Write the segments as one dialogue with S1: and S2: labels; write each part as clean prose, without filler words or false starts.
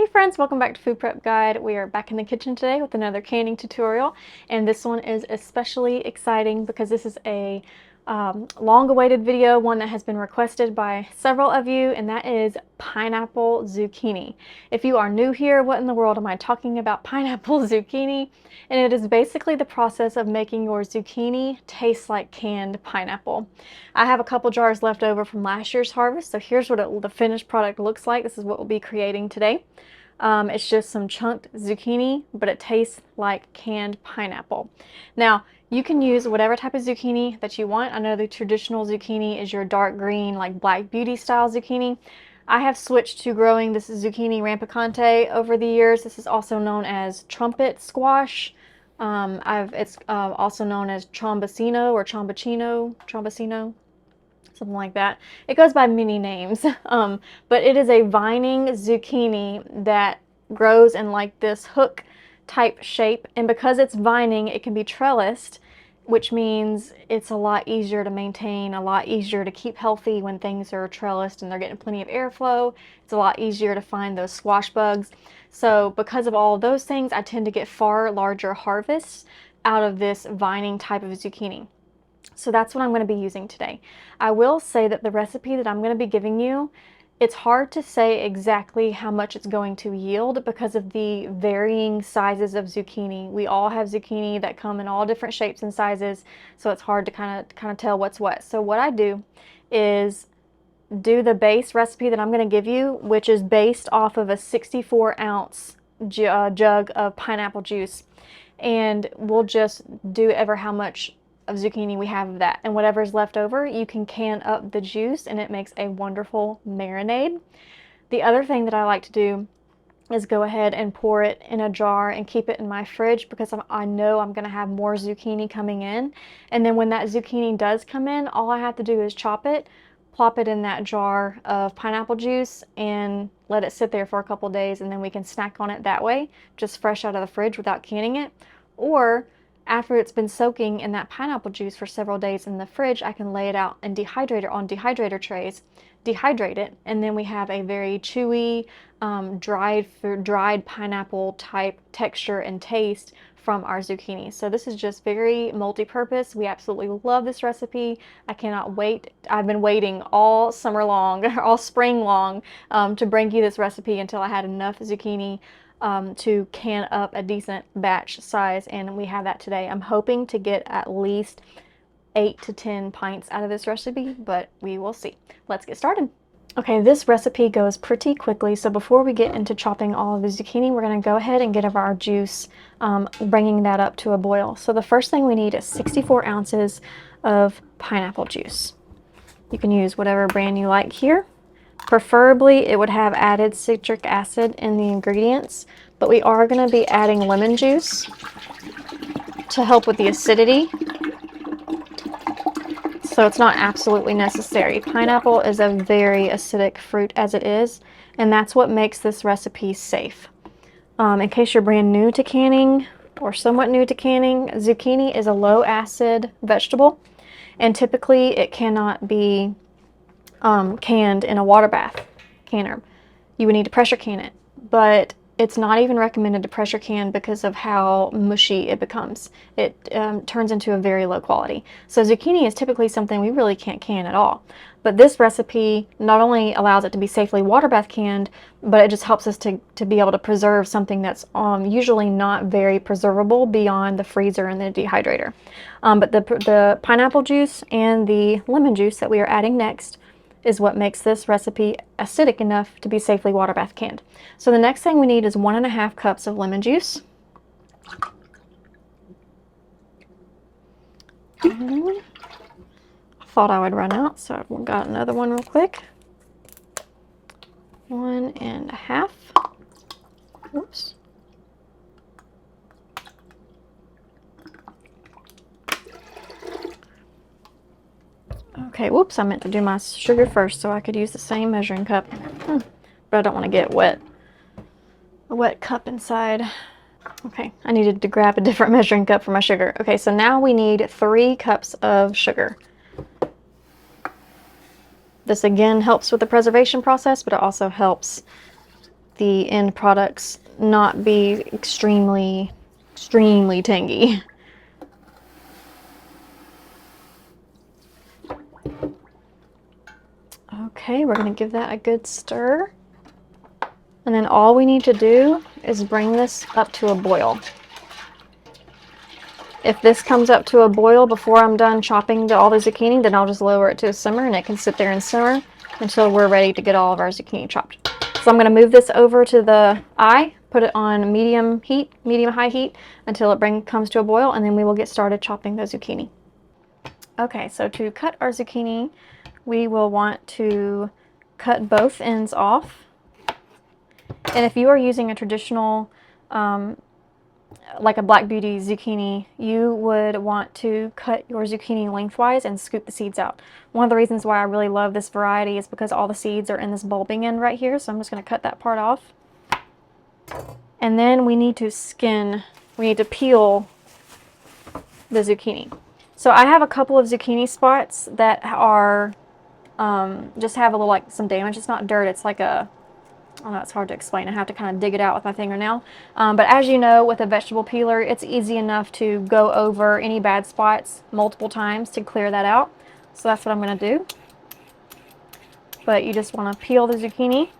S1: friends, welcome back to Food Prep Guide. We are back in the kitchen today with another canning tutorial, and this one is especially exciting because this is a long-awaited video, one that has been requested by several of you, and that is pineapple zucchini. If you are new here, what in the world am I talking about pineapple zucchini? And it is basically the process of making your zucchini taste like canned pineapple. I have a couple jars left over from last year's harvest, so here's what the finished product looks like. This is what we'll be creating today. It's just some chunked zucchini, but it tastes like canned pineapple. Now, you can use whatever type of zucchini that you want. I know the traditional zucchini is your dark green, like Black Beauty style zucchini. I have switched to growing this zucchini rampicante over the years. This is also known as trumpet squash. It's also known as trombacino or trombacino, something like that. It goes by many names, but it is a vining zucchini that grows in like this hook type shape, and because it's vining, it can be trellised, which means it's a lot easier to maintain, a lot easier to keep healthy when things are trellised and they're getting plenty of airflow. It's a lot easier to find those squash bugs. So because of all of those things, I tend to get far larger harvests out of this vining type of zucchini. So that's what I'm going to be using today. I will say that the recipe that I'm going to be giving you, it's hard to say exactly how much it's going to yield because of the varying sizes of zucchini. We all have zucchini that come in all different shapes and sizes, so it's hard to kind of tell what's what. So what I do is do the base recipe that I'm going to give you, which is based off of a 64-ounce jug of pineapple juice, and we'll just do ever how much of zucchini we have of that, and whatever's left over you can can up the juice and it makes a wonderful marinade. The other thing that I like to do is go ahead and pour it in a jar and keep it in my fridge because I know I'm going to have more zucchini coming in, and then when that zucchini does come in, all I have to do is chop it, plop it in that jar of pineapple juice, and let it sit there for a couple days, and then we can snack on it that way, just fresh out of the fridge without canning it. Or after it's been soaking in that pineapple juice for several days in the fridge, I can lay it out and dehydrate it on dehydrator trays, dehydrate it, and then we have a very chewy, dried pineapple type texture and taste from our zucchini. So this is just very multi-purpose. We absolutely love this recipe. I cannot wait. I've been waiting all summer long, all spring long, to bring you this recipe until I had enough zucchini to can up a decent batch size, and we have that today. I'm hoping to get at least 8 to 10 pints out of this recipe, but we will see. Let's get started. Okay, this recipe goes pretty quickly, so before we get into chopping all of the zucchini, we're going to go ahead and get our juice, bringing that up to a boil. So the first thing we need is 64 ounces of pineapple juice. You can use whatever brand you like here. Preferably, it would have added citric acid in the ingredients, but we are going to be adding lemon juice to help with the acidity, so it's not absolutely necessary. Pineapple is a very acidic fruit as it is, and that's what makes this recipe safe. In case you're brand new to canning or somewhat new to canning, zucchini is a low acid vegetable, and typically it cannot be canned in a water bath canner. You would need to pressure can it, but it's not even recommended to pressure can because of how mushy it becomes. It turns into a very low quality. So zucchini is typically something we really can't can at all. But this recipe not only allows it to be safely water bath canned, but it just helps us to be able to preserve something that's usually not very preservable beyond the freezer and the dehydrator. But the pineapple juice and the lemon juice that we are adding next is what makes this recipe acidic enough to be safely water bath canned. So the next thing we need is 1.5 cups of lemon juice. I thought I would run out, so I've got another one real quick. 1.5. Oops. Okay, whoops, I meant to do my sugar first so I could use the same measuring cup. But I don't want to get a wet cup inside. Okay, I needed to grab a different measuring cup for my sugar. Okay, so now we need 3 cups of sugar. This again helps with the preservation process, but it also helps the end products not be extremely tangy. Okay, we're going to give that a good stir. And then all we need to do is bring this up to a boil. If this comes up to a boil before I'm done chopping all the zucchini, then I'll just lower it to a simmer and it can sit there and simmer until we're ready to get all of our zucchini chopped. So I'm going to move this over to the eye, put it on medium high heat until it comes to a boil, and then we will get started chopping the zucchini. Okay, so to cut our zucchini, we will want to cut both ends off. And if you are using a traditional like a Black Beauty zucchini, you would want to cut your zucchini lengthwise and scoop the seeds out. One of the reasons why I really love this variety is because all the seeds are in this bulbing end right here, so I'm just going to cut that part off. And then we need to peel the zucchini. So I have a couple of zucchini spots that are just have a little, like, some damage. It's not dirt, it's like a, I don't know, it's hard to explain. I have to kind of dig it out with my fingernail. But as you know, with a vegetable peeler, it's easy enough to go over any bad spots multiple times to clear that out. So that's what I'm going to do. But you just want to peel the zucchini.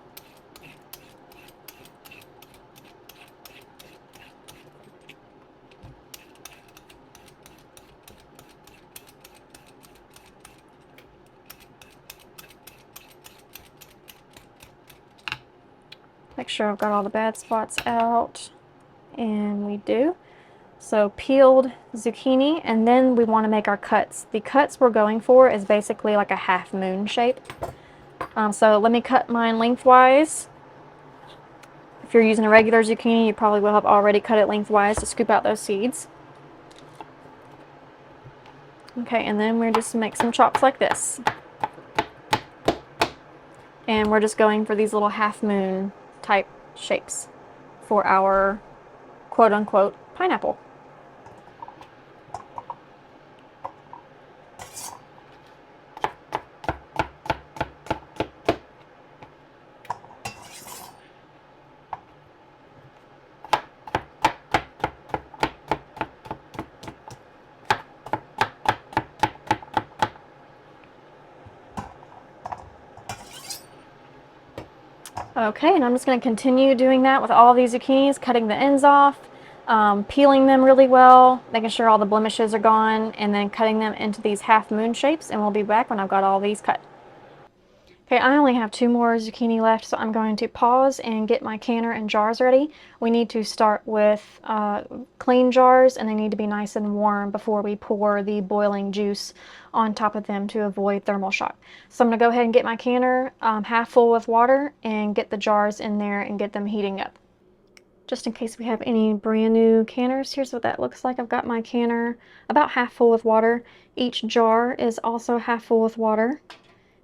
S1: Make sure I've got all the bad spots out. And we do. So peeled zucchini, and then we want to make our cuts. The cuts we're going for is basically like a half moon shape. So let me cut mine lengthwise. If you're using a regular zucchini, you probably will have already cut it lengthwise to scoop out those seeds. Okay, and then we're just make some chops like this. And we're just going for these little half moon type shapes for our quote-unquote pineapple. Okay, and I'm just going to continue doing that with all these zucchinis, cutting the ends off, peeling them really well, making sure all the blemishes are gone, and then cutting them into these half moon shapes, and we'll be back when I've got all these cut. Okay, I only have 2 more zucchini left, so I'm going to pause and get my canner and jars ready. We need to start with clean jars, and they need to be nice and warm before we pour the boiling juice on top of them to avoid thermal shock. So I'm going to go ahead and get my canner half full with water and get the jars in there and get them heating up. Just in case we have any brand new canners, here's what that looks like. I've got my canner about half full with water. Each jar is also half full with water.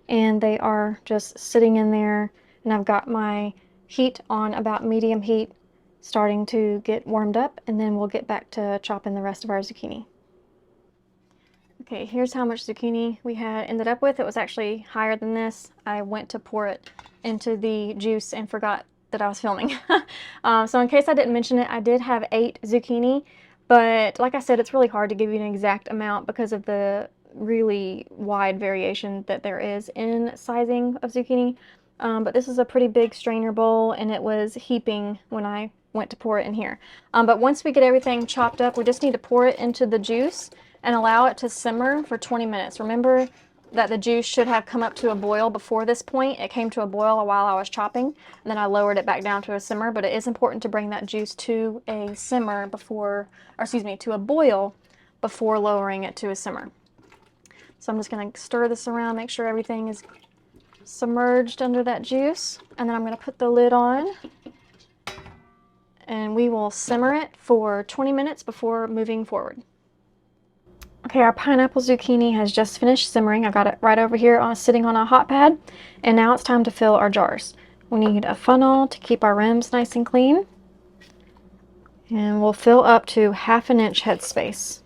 S1: And they are just sitting in there, and I've got my heat on about medium heat, starting to get warmed up, and then we'll get back to chopping the rest of our zucchini. Okay, here's how much zucchini we had ended up with. It was actually higher than this. I went to pour it into the juice and forgot that I was filming. So in case I didn't mention it, I did have 8 zucchini, but like I said, it's really hard to give you an exact amount because of the really wide variation that there is in sizing of zucchini. But this is a pretty big strainer bowl, and it was heaping when I went to pour it in here. But once we get everything chopped up, we just need to pour it into the juice and allow it to simmer for 20 minutes. Remember that the juice should have come up to a boil before this point. It came to a boil while I was chopping, and then I lowered it back down to a simmer, but it is important to bring that juice to a simmer before, or excuse me, to a boil before lowering it to a simmer. So I'm just going to stir this around, make sure everything is submerged under that juice, and then I'm going to put the lid on, and we will simmer it for 20 minutes before moving forward. Okay, our pineapple zucchini has just finished simmering. I've got it right over here sitting on a hot pad, and now it's time to fill our jars. We need a funnel to keep our rims nice and clean, and we'll fill up to 1/2 inch headspace.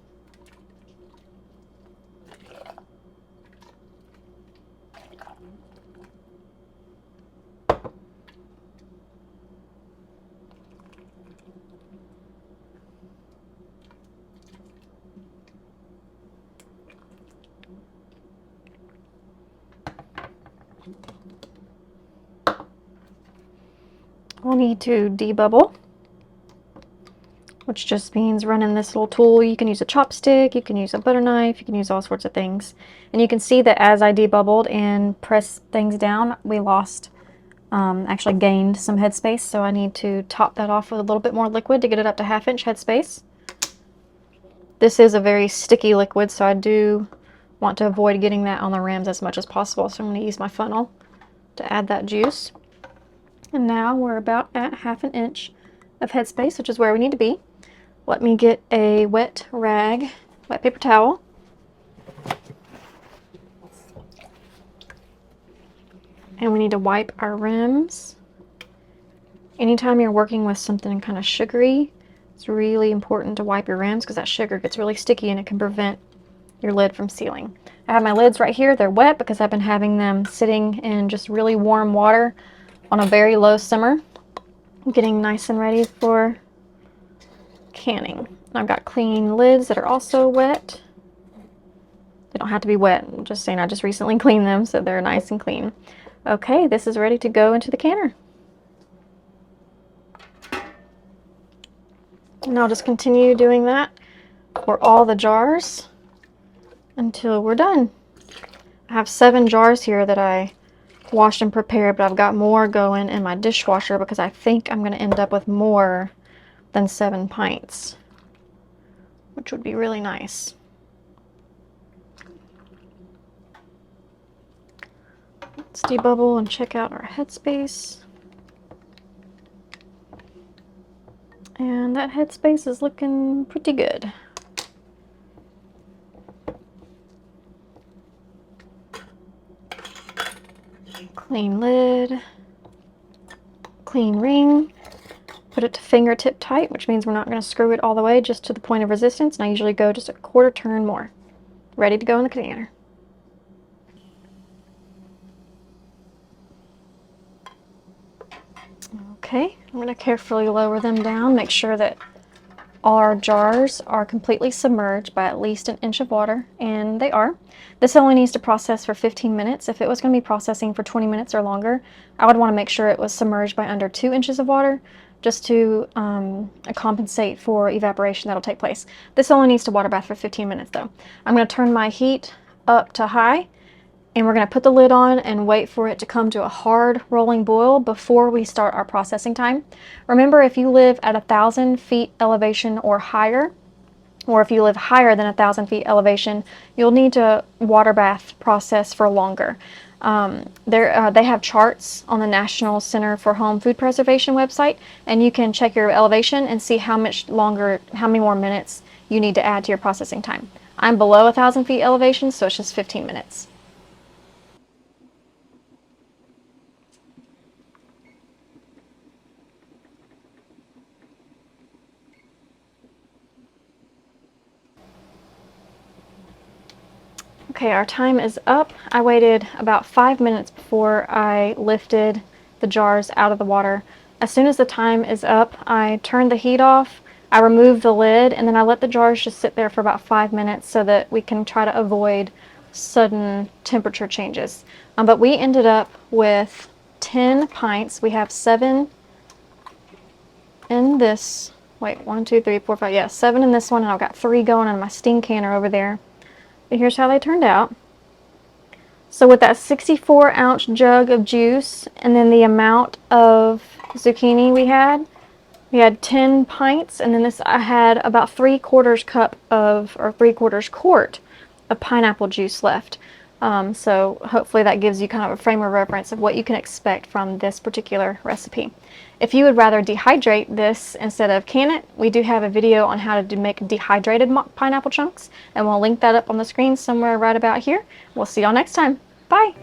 S1: We'll need to debubble, which just means running this little tool. You can use a chopstick, you can use a butter knife, you can use all sorts of things. And you can see that as I debubbled and pressed things down, we actually gained some headspace, so I need to top that off with a little bit more liquid to get it up to 1/2 inch headspace. This is a very sticky liquid, so I do want to avoid getting that on the rims as much as possible, so I'm going to use my funnel to add that juice. And now we're about at 1/2 inch of headspace, which is where we need to be. Let me get a wet rag, wet paper towel. And we need to wipe our rims. Anytime you're working with something kind of sugary, it's really important to wipe your rims because that sugar gets really sticky and it can prevent your lid from sealing. I have my lids right here. They're wet because I've been having them sitting in just really warm water on a very low simmer, getting nice and ready for canning. I've got clean lids that are also wet. They don't have to be wet. I'm just saying I just recently cleaned them, so they're nice and clean. Okay, this is ready to go into the canner. And I'll just continue doing that for all the jars until we're done. I have 7 jars here that I washed and prepared, but I've got more going in my dishwasher because I think I'm going to end up with more than 7 pints, which would be really nice. Let's debubble and check out our headspace. And that headspace is looking pretty good. Clean lid, clean ring. Put it to fingertip tight, which means we're not going to screw it all the way, just to the point of resistance. And I usually go just a 1/4 turn more. Ready to go in the canner. Okay, I'm going to carefully lower them down, make sure that all our jars are completely submerged by at least 1 inch of water, and they are. This only needs to process for 15 minutes. If it was going to be processing for 20 minutes or longer, I would want to make sure it was submerged by under 2 inches of water, just to compensate for evaporation that'll take place. This only needs to water bath for 15 minutes though. I'm going to turn my heat up to high, and we're going to put the lid on and wait for it to come to a hard rolling boil before we start our processing time. Remember, if you live at 1,000 feet elevation or higher, or if you live higher than 1,000 feet elevation, you'll need to water bath process for longer. They have charts on the National Center for Home Food Preservation website, and you can check your elevation and see how much longer, how many more minutes you need to add to your processing time. I'm below 1,000 feet elevation, so it's just 15 minutes. Okay, our time is up. I waited about 5 minutes before I lifted the jars out of the water. As soon as the time is up, I turned the heat off, I removed the lid, and then I let the jars just sit there for about 5 minutes so that we can try to avoid sudden temperature changes. But we ended up with 10 pints. We have 7 in this, wait, 1, 2, 3, 4, 5, yeah, 7 in this one, and I've got 3 going in my steam canner over there. But here's how they turned out. So with that 64-ounce jug of juice and then the amount of zucchini we had 10 pints, and then this I had about 3/4 cup of, or 3/4 quart of pineapple juice left. So hopefully that gives you kind of a frame of reference of what you can expect from this particular recipe. If you would rather dehydrate this instead of can it, we do have a video on how to make dehydrated pineapple chunks, and we'll link that up on the screen somewhere right about here. We'll see y'all next time. Bye!